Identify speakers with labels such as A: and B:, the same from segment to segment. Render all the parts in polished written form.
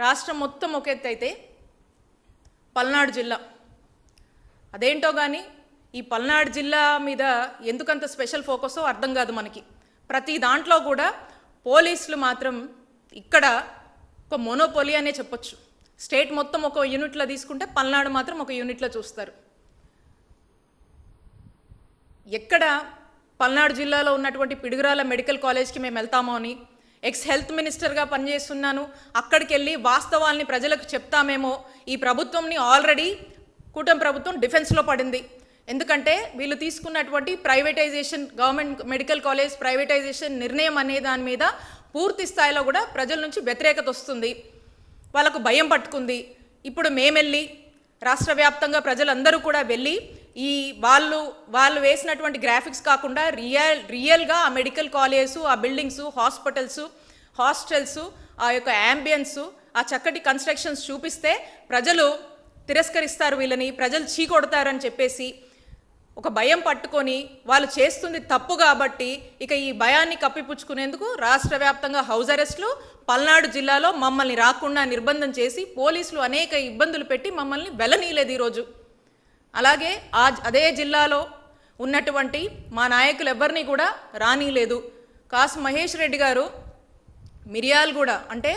A: రాష్ట్రం మొత్తం ఒక ఎత్తు అయితే పల్నాడు జిల్లా అదేంటో కానీ ఈ పల్నాడు జిల్లా మీద ఎందుకంత స్పెషల్ ఫోకసో అర్థం కాదు మనకి. ప్రతి దాంట్లో కూడా పోలీసులు మాత్రం ఇక్కడ ఒక మోనోపోలీ అనే చెప్పొచ్చు. స్టేట్ మొత్తం ఒక యూనిట్లో తీసుకుంటే పల్నాడు మాత్రం ఒక యూనిట్లో చూస్తారు. ఎక్కడ పల్నాడు జిల్లాలో ఉన్నటువంటి పిడుగురాల మెడికల్ కాలేజ్కి మేము వెళ్తామో అని ఎక్స్ హెల్త్ మినిస్టర్గా పనిచేస్తున్నాను, అక్కడికి వెళ్ళి వాస్తవాల్ని ప్రజలకు చెప్తామేమో. ఈ ప్రభుత్వంని ఆల్రెడీ కూటమి ప్రభుత్వం డిఫెన్స్లో పడింది. ఎందుకంటే వీళ్ళు తీసుకున్నటువంటి privatisation, government medical college privatisation నిర్ణయం అనే దాని మీద పూర్తి స్థాయిలో కూడా ప్రజల నుంచి వ్యతిరేకత వస్తుంది, వాళ్ళకు భయం పట్టుకుంది. ఇప్పుడు మేమెళ్ళి రాష్ట్ర వ్యాప్తంగా ప్రజలందరూ కూడా వెళ్ళి ఈ వాళ్ళు వేసినటువంటి గ్రాఫిక్స్ కాకుండా రియల్గా ఆ మెడికల్ కాలేజ్, ఆ బిల్డింగ్స్, హాస్టల్స్, ఆ యొక్క యాంబియన్స్, ఆ చక్కటి కన్స్ట్రక్షన్స్ చూపిస్తే ప్రజలు తిరస్కరిస్తారు, వీళ్ళని ప్రజలు చీకొడతారని చెప్పేసి ఒక భయం పట్టుకొని వాళ్ళు చేస్తుంది తప్పు కాబట్టి ఇక ఈ భయాన్ని కప్పిపుచ్చుకునేందుకు రాష్ట్ర వ్యాప్తంగా హౌస్ అరెస్టులు, పల్నాడు జిల్లాలో మమ్మల్ని రాకుండా నిర్బంధం చేసి పోలీసులు అనేక ఇబ్బందులు పెట్టి మమ్మల్ని వెళ్ళనీయలేదు ఈరోజు. అలాగే అదే జిల్లాలో ఉన్నటువంటి మా నాయకులు ఎవరిని కూడా రానీలేదు. కాసు మహేష్ రెడ్డి గారు మిర్యాలగూడ అంటే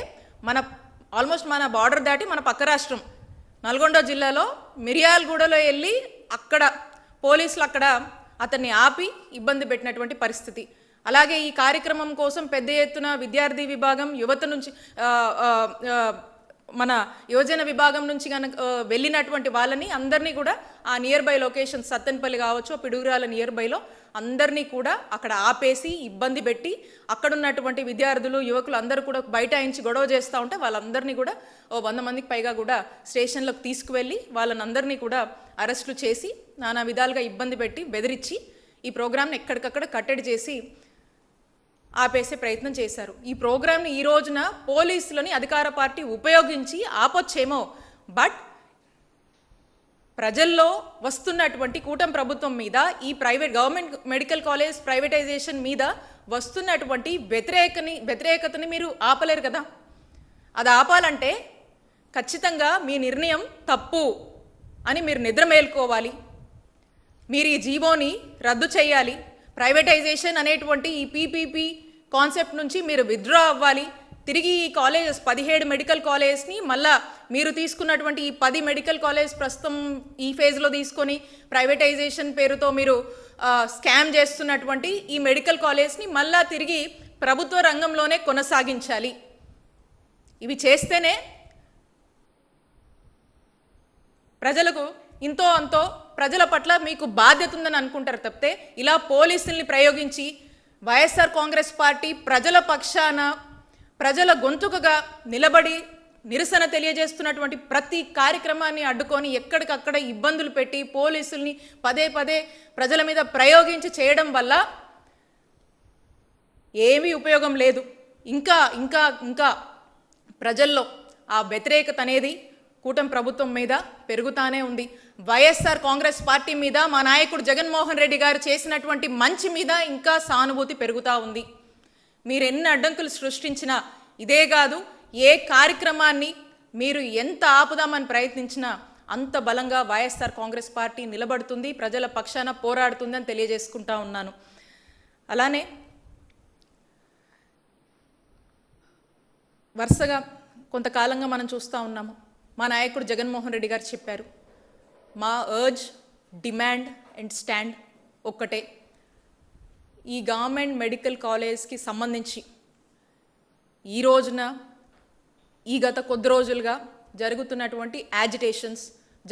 A: ఆల్మోస్ట్ మన బార్డర్ దాటి మన పక్క రాష్ట్రం నల్గొండ జిల్లాలో మిర్యాలగూడలో వెళ్ళి అక్కడ పోలీసులు అక్కడ అతన్ని ఆపి ఇబ్బంది పెట్టినటువంటి పరిస్థితి. అలాగే ఈ కార్యక్రమం కోసం పెద్ద ఎత్తున విద్యార్థి విభాగం, యువత నుంచి మన యువజన విభాగం నుంచి కనుక వెళ్ళినటువంటి వాళ్ళని అందరినీ కూడా ఆ నియర్ బై లొకేషన్ సత్తెనపల్లి కావచ్చు, పిడుగురాల నియర్ బైలో అందరినీ కూడా అక్కడ ఆపేసి ఇబ్బంది పెట్టి అక్కడ ఉన్నటువంటి విద్యార్థులు, యువకులు అందరూ కూడా బైఠాయించి గొడవ చేస్తూ ఉంటే వాళ్ళందరినీ కూడా 100 మందికి పైగా కూడా స్టేషన్లకు తీసుకువెళ్ళి వాళ్ళని అందరినీ కూడా అరెస్టులు చేసి నానా విధాలుగా ఇబ్బంది పెట్టి బెదిరించి ఈ ప్రోగ్రామ్ని ఎక్కడికక్కడ కట్టడి చేసి ఆపేసే ప్రయత్నం చేశారు. ఈ ప్రోగ్రామ్ని ఈ రోజున పోలీసులని అధికార పార్టీ ఉపయోగించి ఆపొచ్చేమో, బట్ ప్రజల్లో వస్తున్నటువంటి కూటమి ప్రభుత్వం మీద ఈ గవర్నమెంట్ మెడికల్ కాలేజ్ ప్రైవేటైజేషన్ మీద వస్తున్నటువంటి వ్యతిరేకతని మీరు ఆపలేరు కదా. అది ఆపాలంటే ఖచ్చితంగా మీ నిర్ణయం తప్పు అని మీరు నిద్ర మేల్కోవాలి. మీరు ఈ జీవోని రద్దు చేయాలి. ప్రైవేటైజేషన్ అనేటువంటి ఈ పీపీపీ కాన్సెప్ట్ నుంచి మీరు విత్డ్రా అవ్వాలి. తిరిగి ఈ కాలేజెస్ 17 మెడికల్ కాలేజ్ని మళ్ళా మీరు తీసుకున్నటువంటి ఈ 10 మెడికల్ కాలేజ్ ప్రస్తుతం ఈ ఫేజ్లో తీసుకొని ప్రైవేటైజేషన్ పేరుతో మీరు స్కామ్ చేస్తున్నటువంటి ఈ మెడికల్ కాలేజ్ని మళ్ళా తిరిగి ప్రభుత్వ రంగంలోనే కొనసాగించాలి. ఇవి చేస్తేనే ప్రజలకు ఇంతో అంతో ప్రజల పట్ల మీకు బాధ్యత ఉందని అనుకుంటారు తప్పితే ఇలా పోలీసుల్ని ప్రయోగించి వైఎస్ఆర్ కాంగ్రెస్ పార్టీ ప్రజల పక్షాన ప్రజల గొంతుకగా నిలబడి నిరసన తెలియజేస్తున్నటువంటి ప్రతి కార్యక్రమాన్ని అడ్డుకొని ఎక్కడికక్కడ ఇబ్బందులు పెట్టి పోలీసుల్ని పదే ప్రజల మీద ప్రయోగించి చేయడం వల్ల ఏమీ ఉపయోగం లేదు. ఇంకా ఇంకా ఇంకా ప్రజల్లో ఆ వ్యతిరేకత అనేది కూటమి ప్రభుత్వం మీద పెరుగుతానే ఉంది. వైఎస్ఆర్ కాంగ్రెస్ పార్టీ మీద మా నాయకుడు జగన్మోహన్ రెడ్డి గారు చేసినటువంటి మంచి మీద ఇంకా సానుభూతి పెరుగుతూ ఉంది. మీరు ఎన్ని అడ్డంకులు సృష్టించినా ఇదే కాదు, ఏ కార్యక్రమాన్ని మీరు ఎంత ఆపుదామని ప్రయత్నించినా అంత బలంగా వైఎస్ఆర్ కాంగ్రెస్ పార్టీ నిలబడుతుంది, ప్రజల పక్షాన పోరాడుతుందని తెలియజేసుకుంటా ఉన్నాను. అలానే వరుసగా కొంతకాలంగా మనం చూస్తూ ఉన్నాము. మా నాయకుడు జగన్మోహన్ రెడ్డి గారు చెప్పారు, మా అర్జ్, డిమాండ్ అండ్ స్టాండ్ ఒక్కటే. ఈ గవర్నమెంట్ మెడికల్ కాలేజ్కి సంబంధించి ఈ రోజున ఈ గత కొద్ది రోజులుగా జరుగుతున్నటువంటి యాజిటేషన్స్,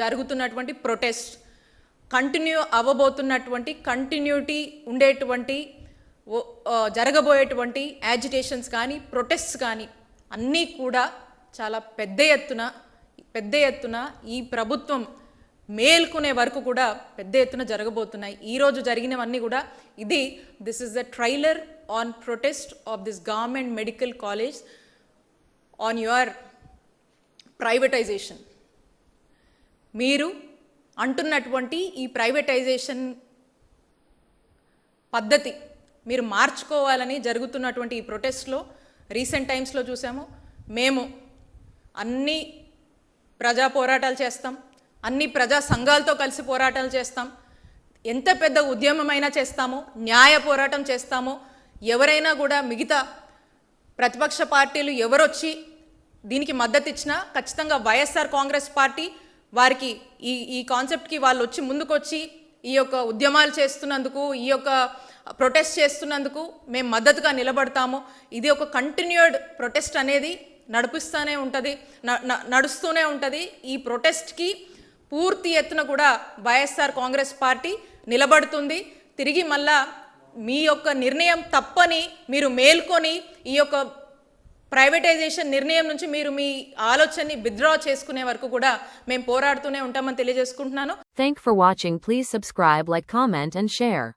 A: జరుగుతున్నటువంటి ప్రొటెస్ట్, కంటిన్యూ అవ్వబోతున్నటువంటి కంటిన్యూటీ ఉండేటువంటి జరగబోయేటువంటి యాజిటేషన్స్ కానీ ప్రొటెస్ట్స్ కానీ అన్నీ కూడా చాలా పెద్ద ఎత్తున ఈ ప్రభుత్వం మేల్కొనే వరకు కూడా పెద్ద ఎత్తున జరగబోతున్నాయి. ఈరోజు జరిగినవన్నీ కూడా this is the trailer on protest of this government medical college on your privatisation. మీరు అంటున్నటువంటి ఈ ప్రైవేటైజేషన్ పద్ధతి మీరు మార్చుకోవాలని జరుగుతున్నటువంటి ఈ ప్రొటెస్ట్లో రీసెంట్ టైమ్స్లో చూసాము. మేము అన్ని ప్రజా పోరాటాలు చేస్తాం, అన్ని ప్రజా సంఘాలతో కలిసి పోరాటాలు చేస్తాం, ఎంత పెద్ద ఉద్యమమైనా చేస్తాము, న్యాయ పోరాటం చేస్తాము. ఎవరైనా కూడా మిగతా ప్రతిపక్ష పార్టీలు ఎవరొచ్చి దీనికి మద్దతు ఇచ్చినా ఖచ్చితంగా వైఎస్ఆర్ కాంగ్రెస్ పార్టీ వారికి ఈ కాన్సెప్ట్కి వాళ్ళు వచ్చి ముందుకొచ్చి ఈ యొక్క ఉద్యమాలు చేస్తున్నందుకు, ఈ యొక్క ప్రొటెస్ట్ చేస్తున్నందుకు మేము మద్దతుగా నిలబడతాము. ఇది ఒక కంటిన్యూడ్ ప్రొటెస్ట్ అనేది నడుస్తూనే ఉంటుంది. ఈ ప్రొటెస్ట్కి పూర్తి ఎత్తున కూడా వైఎస్ఆర్ కాంగ్రెస్ పార్టీ నిలబడుతుంది. తిరిగి మళ్ళా మీ యొక్క నిర్ణయం తప్పని మీరు మేల్కొని ఈ యొక్క ప్రైవేటైజేషన్ నిర్ణయం నుంచి మీరు మీ ఆలోచనని విత్డ్రా చేసుకునే వరకు కూడా మేము పోరాడుతూనే ఉంటామని తెలియజేసుకుంటున్నాను.
B: Thank for watching. Please subscribe, like, comment and share.